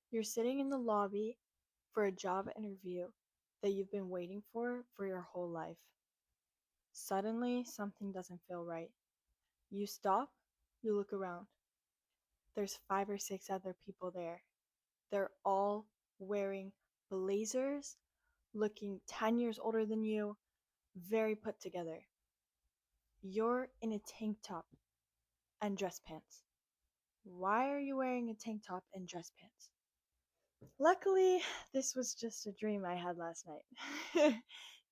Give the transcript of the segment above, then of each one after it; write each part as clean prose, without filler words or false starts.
You're sitting in the lobby for a job interview that you've been waiting for your whole life. Suddenly, something doesn't feel right. You stop, you look around. There's 5 or 6 other people there. They're all wearing blazers, looking 10 years older than you, very put together. You're in a tank top and dress pants. Why are you wearing a tank top and dress pants? Luckily, this was just a dream I had last night.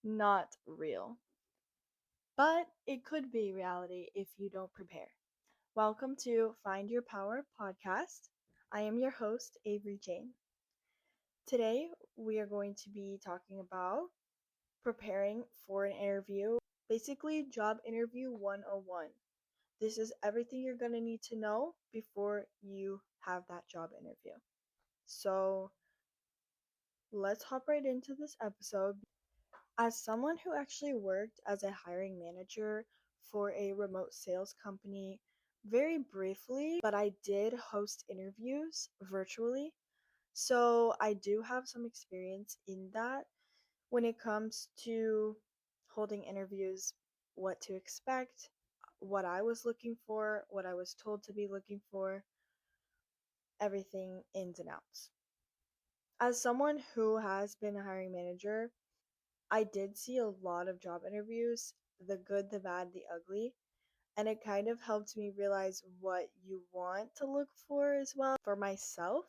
Not real. But it could be reality if you don't prepare. Welcome to Find Your Power podcast. I am your host, Avery Jane. Today, we are going to be talking about preparing for an interview, basically, job interview 101. This is everything you're going to need to know before you have that job interview. So, let's hop right into this episode. As someone who actually worked as a hiring manager for a remote sales company, very briefly, but I did host interviews virtually. So I do have some experience in that when it comes to holding interviews, what to expect, what I was looking for, what I was told to be looking for, everything ins and outs. As someone who has been a hiring manager, I did see a lot of job interviews, the good, the bad, the ugly, and it kind of helped me realize what you want to look for as well for myself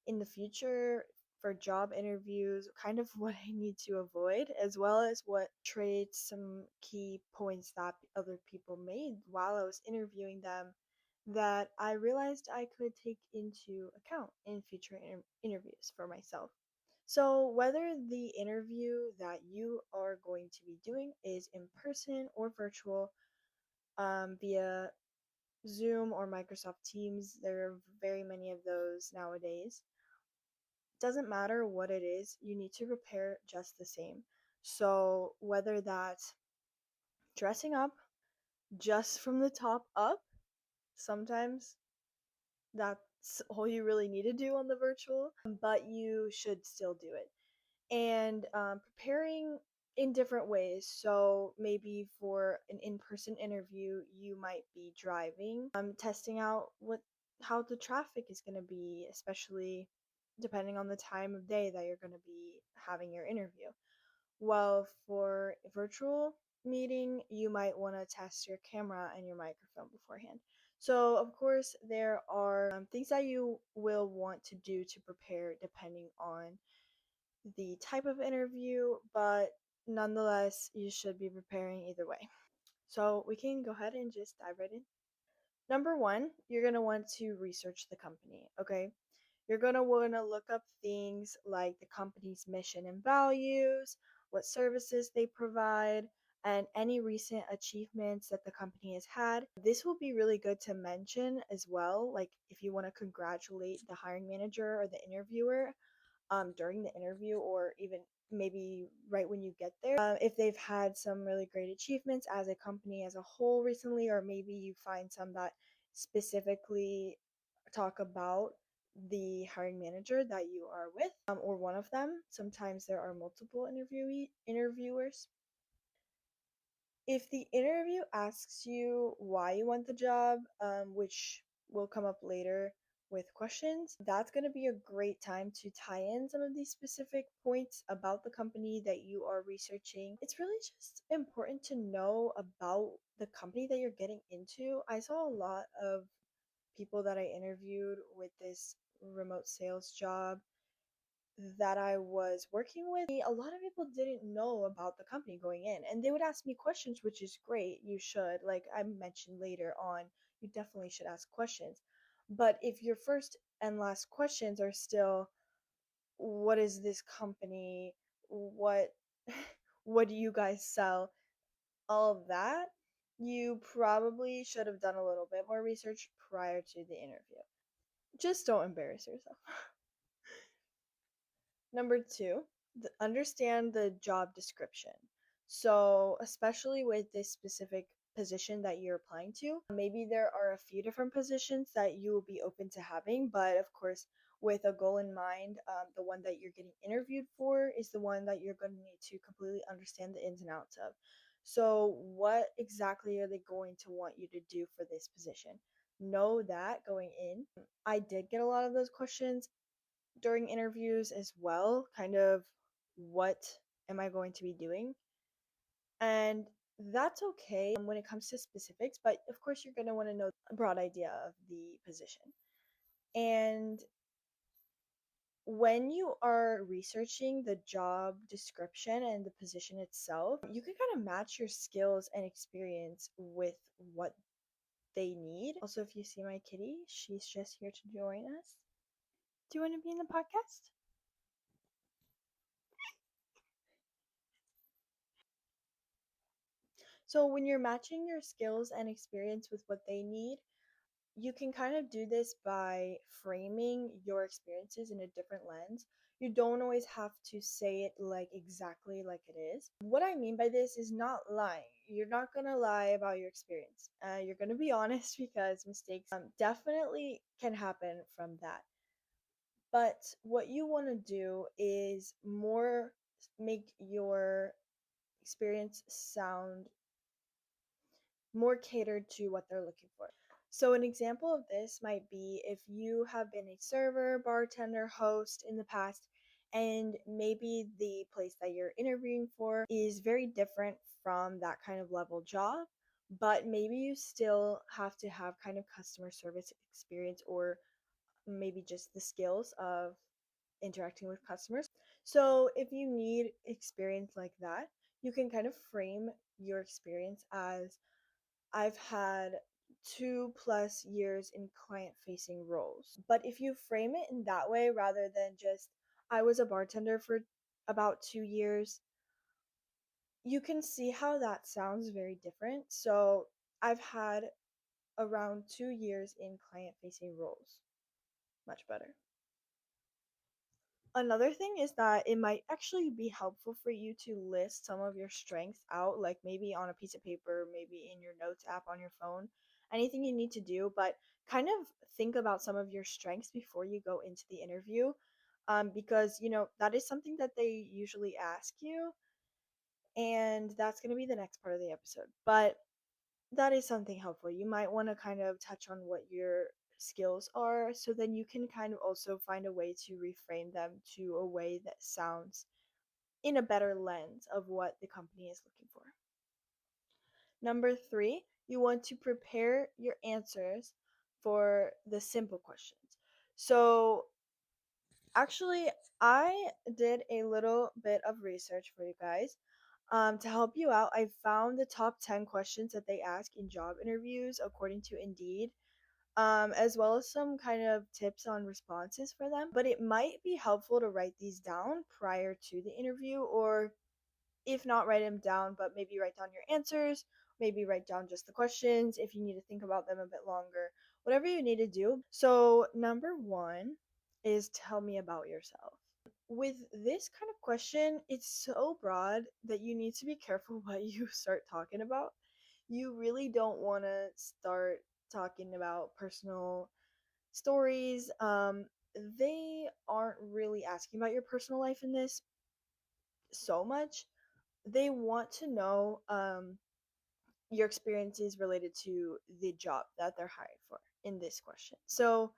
in the future for job interviews, kind of what I need to avoid, as well as what traits, some key points that other people made while I was interviewing them that I realized I could take into account in future interviews for myself. So, whether the interview that you are going to be doing is in person or virtual, via Zoom or Microsoft Teams, there are very many of those nowadays. Doesn't matter what it is, you need to prepare just the same. So, whether that's dressing up just from the top up, sometimes that's all you really need to do on the virtual, but you should still do it. And preparing in different ways. So maybe for an in-person interview, you might be driving, testing out what how the traffic is going to be, especially depending on the time of day that you're going to be having your interview. Well, for a virtual meeting, you might want to test your camera and your microphone beforehand. So, of course, there are things that you will want to do to prepare depending on the type of interview, but nonetheless, you should be preparing either way. So we can go ahead and just dive right in. Number one, you're going to want to research the company, okay? You're going to want to look up things like the company's mission and values, what services they provide, and any recent achievements that the company has had. This will be really good to mention as well, like if you want to congratulate the hiring manager or the interviewer during the interview or even maybe right when you get there. If they've had some really great achievements as a company as a whole recently, or maybe you find some that specifically talk about the hiring manager that you are with, or one of them. Sometimes there are multiple interviewers. If the interview asks you why you want the job, which will come up later with questions, that's going to be a great time to tie in some of these specific points about the company that you are researching. It's really just important to know about the company that you're getting into. I saw a lot of people that I interviewed with this remote sales job that I was working with, a lot of people didn't know about the company going in, and they would ask me questions, which is great. You should, like I mentioned later on, you definitely should ask questions. But if your first and last questions are still, what is this company? What what do you guys sell? All of that, you probably should have done a little bit more research prior to the interview. Just don't embarrass yourself. Number two, understand the job description. So, especially with this specific position that you're applying to, maybe there are a few different positions that you will be open to having, but of course, with a goal in mind. The one that you're getting interviewed for is the one that you're going to need to completely understand the ins and outs of. So, what exactly are they going to want you to do for this position? Know that going in. I did get a lot of those questions during interviews as well, kind of what am I going to be doing? And that's okay when it comes to specifics, but of course, you're going to want to know a broad idea of the position. And when you are researching the job description and the position itself, you can kind of match your skills and experience with what they need. Also, if you see my kitty, she's just here to join us. Do you want to be in the podcast? So, when you're matching your skills and experience with what they need, you can kind of do this by framing your experiences in a different lens. You don't always have to say it like exactly like it is. What I mean by this is not lying. You're not going to lie about your experience. You're going to be honest because mistakes definitely can happen from that. But what you want to do is more make your experience sound more catered to what they're looking for. So, an example of this might be if you have been a server, bartender, host in the past, and maybe the place that you're interviewing for is very different from that kind of level job, but maybe you still have to have kind of customer service experience or maybe just the skills of interacting with customers. So, if you need experience like that, you can kind of frame your experience as I've had 2+ years in client facing roles. But if you frame it in that way rather than just, I was a bartender for about 2 years, you can see how that sounds very different. So I've had around 2 years in client facing roles. Much better. Another thing is that it might actually be helpful for you to list some of your strengths out, like maybe on a piece of paper, maybe in your notes app on your phone, anything you need to do, but kind of think about some of your strengths before you go into the interview. Because, that is something that they usually ask you, and that's going to be the next part of the episode. But that is something helpful. You might want to kind of touch on what your skills are so then you can kind of also find a way to reframe them to a way that sounds in a better lens of what the company is looking for. Number 3, you want to prepare your answers for the simple questions. So, actually, I did a little bit of research for you guys. To help you out, I found the top 10 questions that they ask in job interviews according to Indeed, as well as some kind of tips on responses for them. But it might be helpful to write these down prior to the interview, or if not, write them down, but maybe write down your answers, maybe write down just the questions if you need to think about them a bit longer, whatever you need to do. So, number 1 is tell me about yourself. With this kind of question, it's so broad that you need to be careful what you start talking about. You really don't want to start talking about personal stories. They aren't really asking about your personal life in this so much. They want to know your experiences related to the job that they're hiring for in this question. So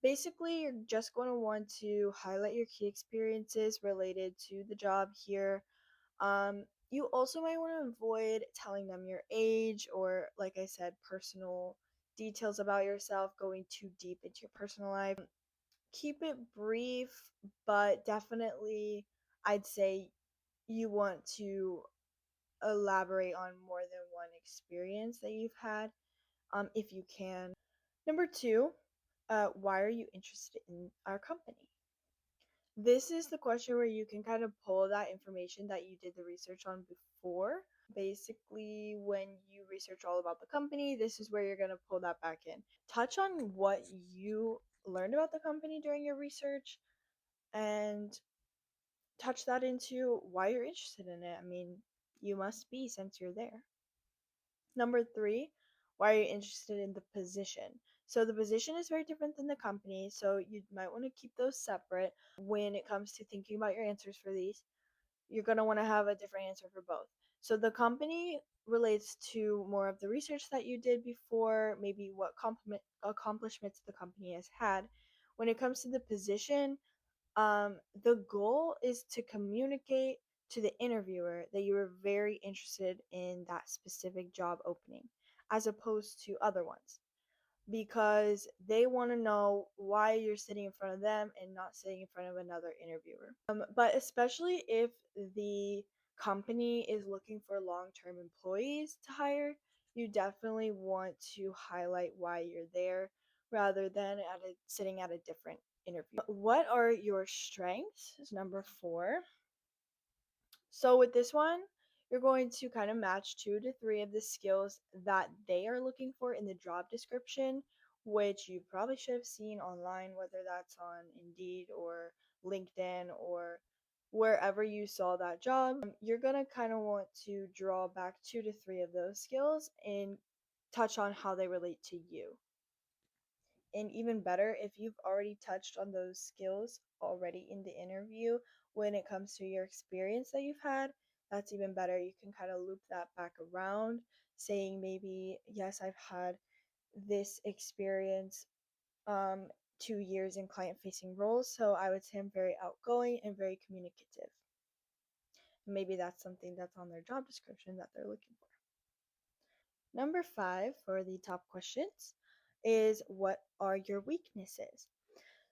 basically, you're just going to want to highlight your key experiences related to the job here. You also might want to avoid telling them your age or, like I said, personal details about yourself, going too deep into your personal life. Keep it brief, but definitely, I'd say you want to elaborate on more than one experience that you've had, if you can. Number 2, why are you interested in our company? This is the question where you can kind of pull that information that you did the research on before. Basically, when you research all about the company, this is where you're going to pull that back in. Touch on what you learned about the company during your research and touch that into why you're interested in it. I mean, you must be since you're there. Number 3, why are you interested in the position? So the position is very different than the company, so you might want to keep those separate when it comes to thinking about your answers for these. You're going to want to have a different answer for both. So the company relates to more of the research that you did before, maybe what accomplishments the company has had. When it comes to the position, the goal is to communicate to the interviewer that you are very interested in that specific job opening as opposed to other ones because they want to know why you're sitting in front of them and not sitting in front of another interviewer. But especially if the company is looking for long term employees to hire, you definitely want to highlight why you're there rather than sitting at a different interview. What are your strengths? Is number 4. So with this one, you're going to kind of match 2 to 3 of the skills that they are looking for in the job description, which you probably should have seen online, whether that's on Indeed or LinkedIn or wherever you saw that job. You're going to kind of want to draw back 2 to 3 of those skills and touch on how they relate to you. And even better, if you've already touched on those skills already in the interview when it comes to your experience that you've had, that's even better. You can kind of loop that back around, saying maybe, yes, I've had this experience, 2 years in client facing roles, so I would say I'm very outgoing and very communicative. Maybe that's something that's on their job description that they're looking for. Number 5 for the top questions is, what are your weaknesses?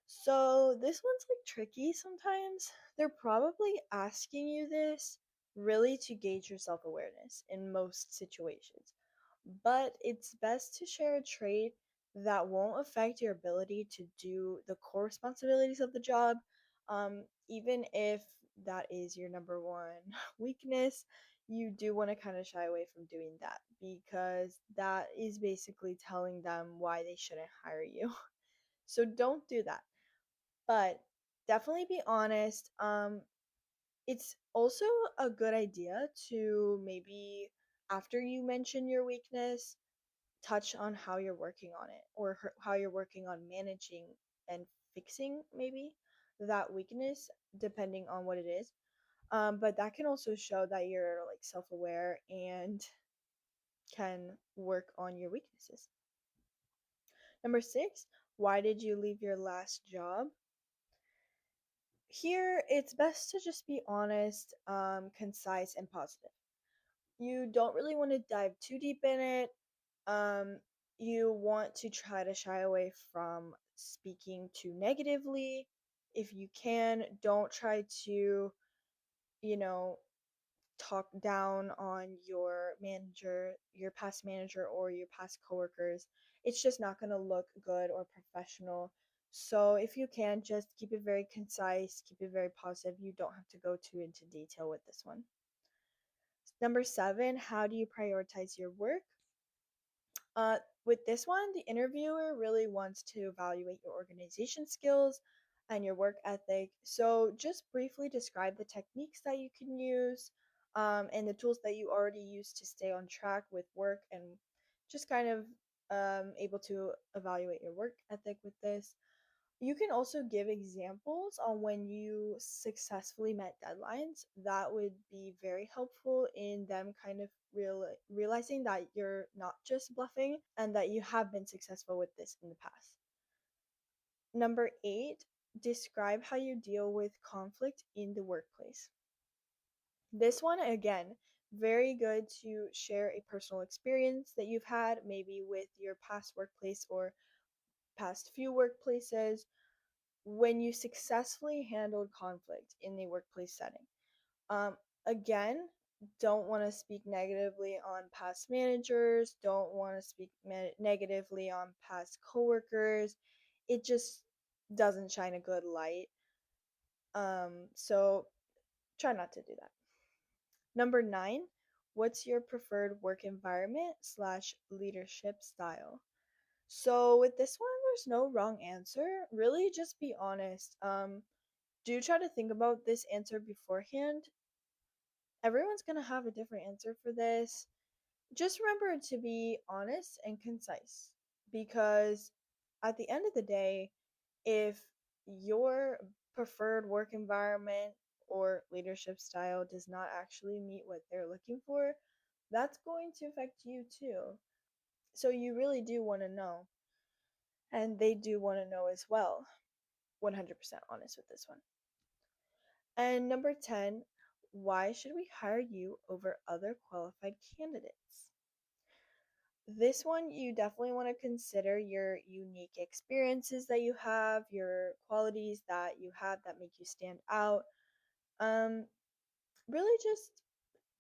So this one's like tricky sometimes. They're probably asking you this really to gauge your self awareness in most situations. But it's best to share a trait that won't affect your ability to do the core responsibilities of the job, even if that is your number one weakness. You do want to kind of shy away from doing that because that is basically telling them why they shouldn't hire you. So don't do that, but definitely be honest. It's also a good idea to maybe, after you mention your weakness, touch on how you're working on it or how you're working on managing and fixing maybe that weakness, depending on what it is. But that can also show that you're like self-aware and can work on your weaknesses. Number 6, why did you leave your last job? Here, it's best to just be honest, concise, and positive. You don't really want to dive too deep in it. Um, you want to try to shy away from speaking too negatively. If you can, don't try to, you know, talk down on your manager, your past manager, or your past coworkers. It's just not going to look good or professional. So if you can, just keep it very concise, keep it very positive. You don't have to go too into detail with this one. Number 7, how do you prioritize your work? Uh, with this one, the interviewer really wants to evaluate your organization skills and your work ethic. So, just briefly describe the techniques that you can use, and the tools that you already use to stay on track with work, and just kind of able to evaluate your work ethic with this. You can also give examples on when you successfully met deadlines. That would be very helpful in them kind of realizing that you're not just bluffing and that you have been successful with this in the past. Number 8, describe how you deal with conflict in the workplace. This one, again, very good to share a personal experience that you've had, maybe with your past workplace or past few workplaces, when you successfully handled conflict in the workplace setting. Um, Again, don't want to speak negatively on past managers, don't want to speak negatively on past coworkers. It just doesn't shine a good light. So try not to do that. Number 9, what's your preferred work environment slash leadership style? So with this one, there's no wrong answer. Really, just be honest. Do try to think about this answer beforehand. Everyone's going to have a different answer for this. Just remember to be honest and concise because at the end of the day, if your preferred work environment or leadership style does not actually meet what they're looking for, that's going to affect you too. So you really do want to know, and they do want to know as well. 100% honest with this one. And number 10, why should we hire you over other qualified candidates? This one, you definitely want to consider your unique experiences that you have, your qualities that you have that make you stand out. Um, really just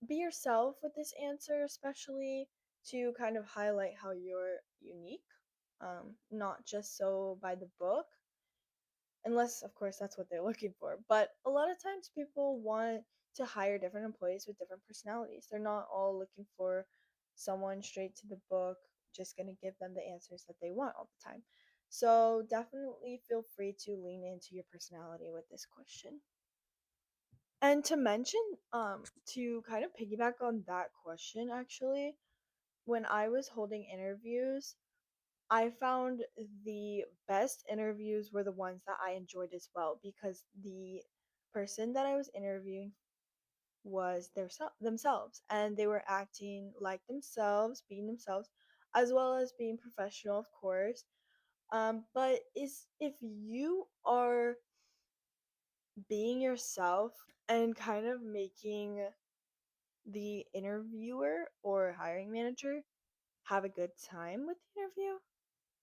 be yourself with this answer, especially to kind of highlight how you're unique, not just so by the book, unless, of course, that's what they're looking for. But a lot of times people want to hire different employees with different personalities. They're not all looking for someone straight to the book, just going to give them the answers that they want all the time. So definitely feel free to lean into your personality with this question. And to mention, to kind of piggyback on that question, actually, when I was holding interviews, I found the best interviews were the ones that I enjoyed as well because the person that I was interviewing was themselves and they were acting like themselves, being themselves, as well as being professional, of course. But is if you are being yourself and kind of making the interviewer or hiring manager have a good time with the interview,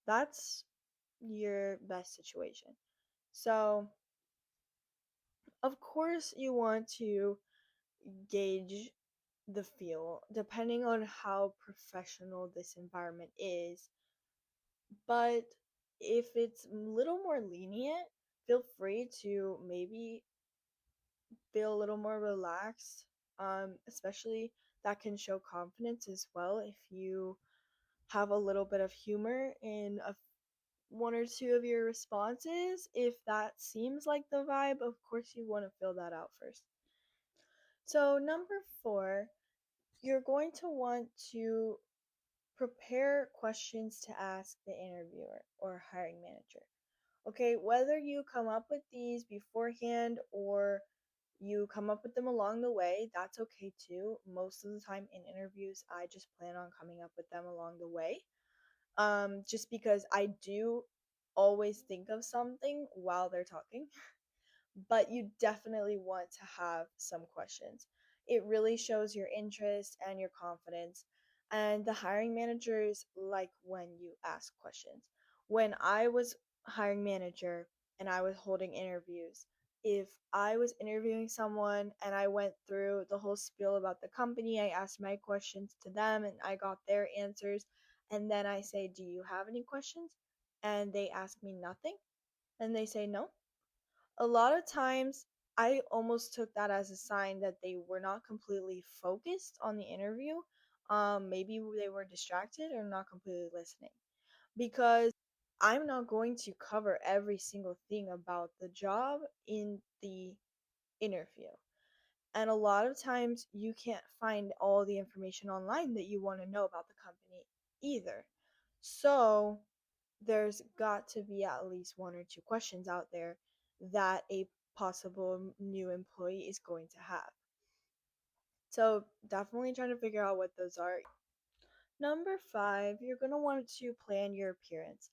that's your best situation. So, of course, you want to gauge the feel depending on how professional this environment is. But if it's a little more lenient, feel free to maybe feel a little more relaxed. Especially that can show confidence as well if you have a little bit of humor in one or two of your responses. If that seems like the vibe, of course you want to fill that out first. So, number 4, you're going to want to prepare questions to ask the interviewer or hiring manager. Okay, whether you come up with these beforehand or you come up with them along the way, that's okay too. Most of the time in interviews, I just plan on coming up with them along the way. Just because I do always think of something while they're talking, but you definitely want to have some questions. It really shows your interest and your confidence. And the hiring managers like when you ask questions. When I was hiring manager and I was holding interviews, if I was interviewing someone and I went through the whole spiel about the company, I asked my questions to them and I got their answers, and then I say, "Do you have any questions?" And they ask me nothing, and they say no, a lot of times I almost took that as a sign that they were not completely focused on the interview. Maybe they were distracted or not completely listening. Because I'm not going to cover every single thing about the job in the interview. And a lot of times you can't find all the information online that you want to know about the company either. So there's got to be at least one or two questions out there that a possible new employee is going to have. So definitely trying to figure out what those are. Number 5, you're going to want to plan your appearance.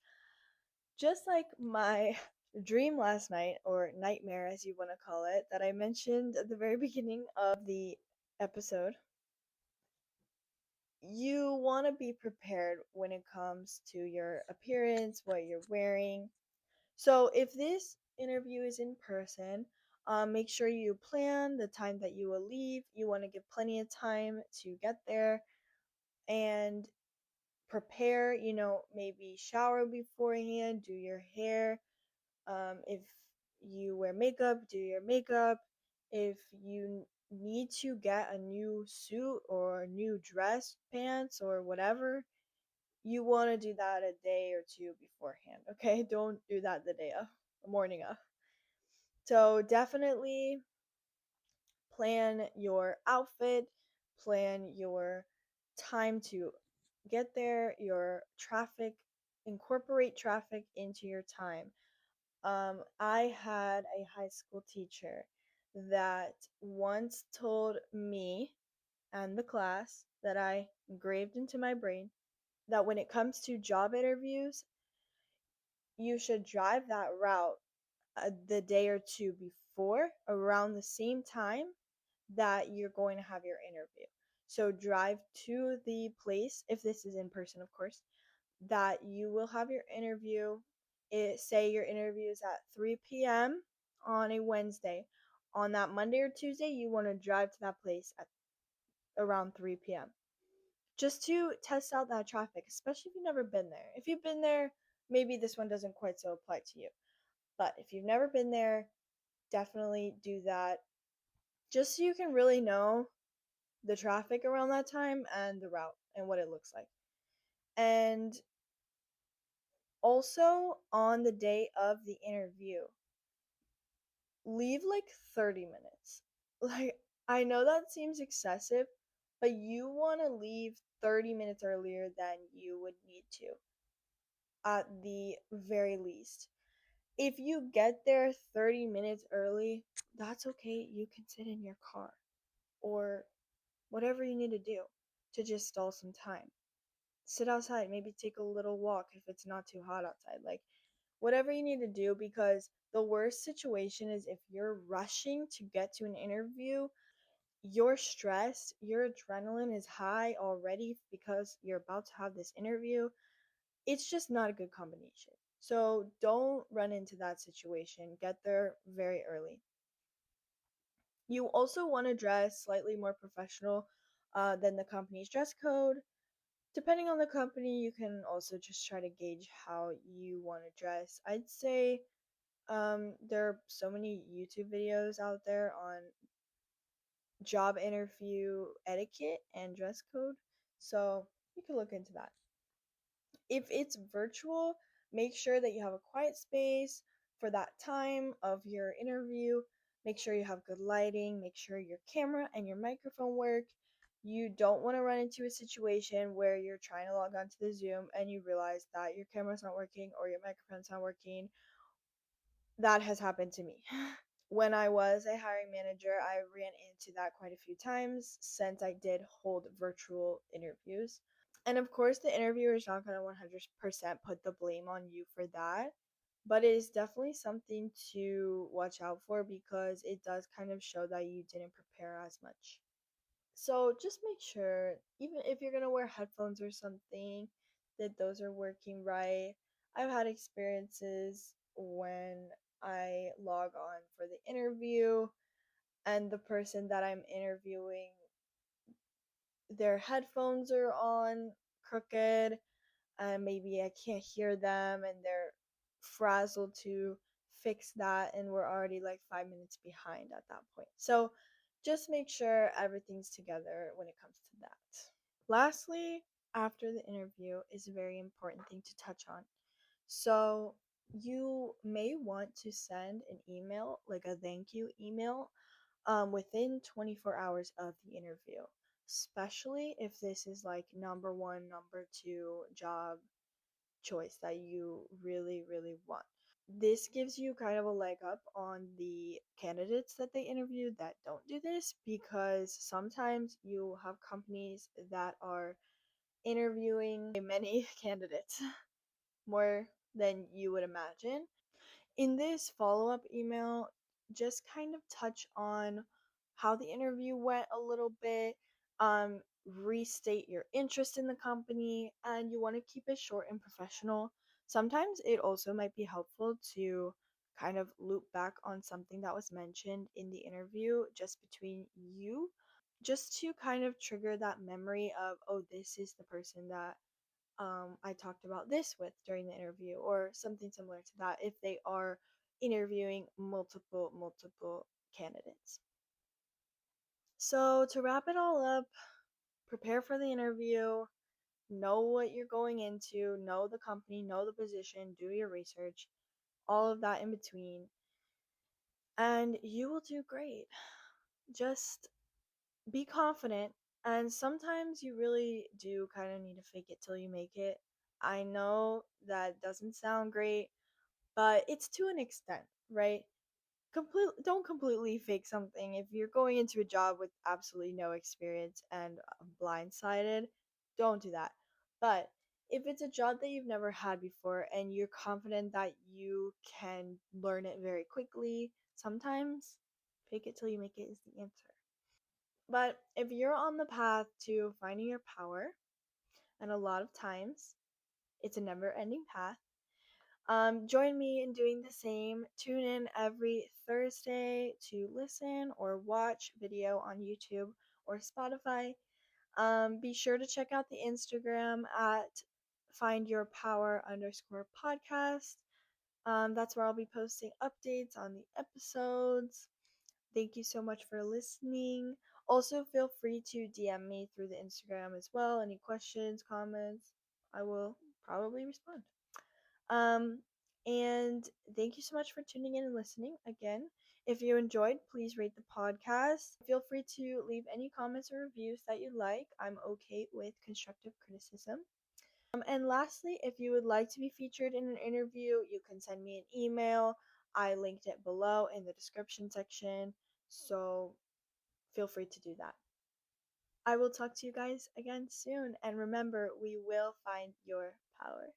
Just like my dream last night, or nightmare as you want to call it, that I mentioned at the very beginning of the episode, you want to be prepared when it comes to your appearance, what you're wearing. So if this interview is in person, make sure you plan the time that you will leave. You want to give plenty of time to get there and prepare, maybe shower beforehand, do your hair. If you wear makeup, do your makeup. If you need to get a new suit or a new dress, pants, or whatever, you want to do that a day or two beforehand, okay? Don't do that the day of, the morning of. So definitely plan your outfit, plan your time to get there, your traffic incorporate traffic into your time. I had a high school teacher that once told me and the class that I engraved into my brain that when it comes to job interviews, you should drive that route the day or two before, around the same time that you're going to have your interview. So drive to the place, if this is in person, of course, that you will have your interview. Say your interview is at 3 p.m. on a Wednesday. On that Monday or Tuesday, you want to drive to that place at around 3 p.m. just to test out that traffic, especially if you've never been there. If you've been there, maybe this one doesn't quite so apply to you. But if you've never been there, definitely do that just so you can really know the traffic around that time and the route and what it looks like. And also on the day of the interview, leave like 30 minutes. Like, I know that seems excessive, but you want to leave 30 minutes earlier than you would need to, at the very least. If you get there 30 minutes early, that's okay. You can sit in your car or whatever you need to do to just stall some time. Sit outside, maybe take a little walk if it's not too hot outside. Like, whatever you need to do, because the worst situation is if you're rushing to get to an interview, you're stressed, your adrenaline is high already because you're about to have this interview. It's just not a good combination. So don't run into that situation. Get there very early. You also want to dress slightly more professional than the company's dress code. Depending on the company, you can also just try to gauge how you want to dress. I'd say there are so many YouTube videos out there on job interview etiquette and dress code, so you can look into that. If it's virtual, make sure that you have a quiet space for that time of your interview. Make sure you have good lighting, make sure your camera and your microphone work. You don't want to run into a situation where you're trying to log on to the Zoom and you realize that your camera's not working or your microphone's not working. That has happened to me. When I was a hiring manager, I ran into that quite a few times since I did hold virtual interviews. And of course, the interviewer is not going to 100% put the blame on you for that, but it is definitely something to watch out for because it does kind of show that you didn't prepare as much. So just make sure, even if you're going to wear headphones or something, that those are working right. I've had experiences when I log on for the interview and the person that I'm interviewing, their headphones are on crooked, and maybe I can't hear them and they're frazzled to fix that, and we're already like 5 minutes behind at that point. So just make sure everything's together when it comes to that. Lastly, after the interview is a very important thing to touch on. So you may want to send an email, like a thank you email, within 24 hours of the interview, especially if this is like number one, number two job choice that you really, really want. This gives you kind of a leg up on the candidates that they interview that don't do this, because sometimes you have companies that are interviewing many candidates, more than you would imagine. In this follow up email, just kind of touch on how the interview went a little bit, restate your interest in the company, and you want to keep it short and professional. Sometimes it also might be helpful to kind of loop back on something that was mentioned in the interview just between you, just to kind of trigger that memory of, oh, this is the person that I talked about this with during the interview, or something similar to that if they are interviewing multiple candidates. So, to wrap it all up, prepare for the interview, know what you're going into, know the company, know the position, do your research, all of that in between, and you will do great. Just be confident, and sometimes you really do kind of need to fake it till you make it. I know that doesn't sound great, but it's to an extent, right? Don't completely fake something. If you're going into a job with absolutely no experience and blindsided, don't do that. But if it's a job that you've never had before and you're confident that you can learn it very quickly, sometimes fake it till you make it is the answer. But if you're on the path to finding your power, and a lot of times it's a never ending path, join me in doing the same. Tune in every Thursday to listen or watch video on YouTube or Spotify. Be sure to check out the Instagram at findyourpower_podcast. That's where I'll be posting updates on the episodes. Thank you so much for listening. Also, feel free to DM me through the Instagram as well. Any questions, comments, I will probably respond. Um, and thank you so much for tuning in and listening again. If you enjoyed, please rate the podcast. Feel free to leave any comments or reviews that you like. I'm okay with constructive criticism. And lastly, if you would like to be featured in an interview, you can send me an email. I linked it below in the description section, so feel free to do that. I will talk to you guys again soon, and remember, we will find your power.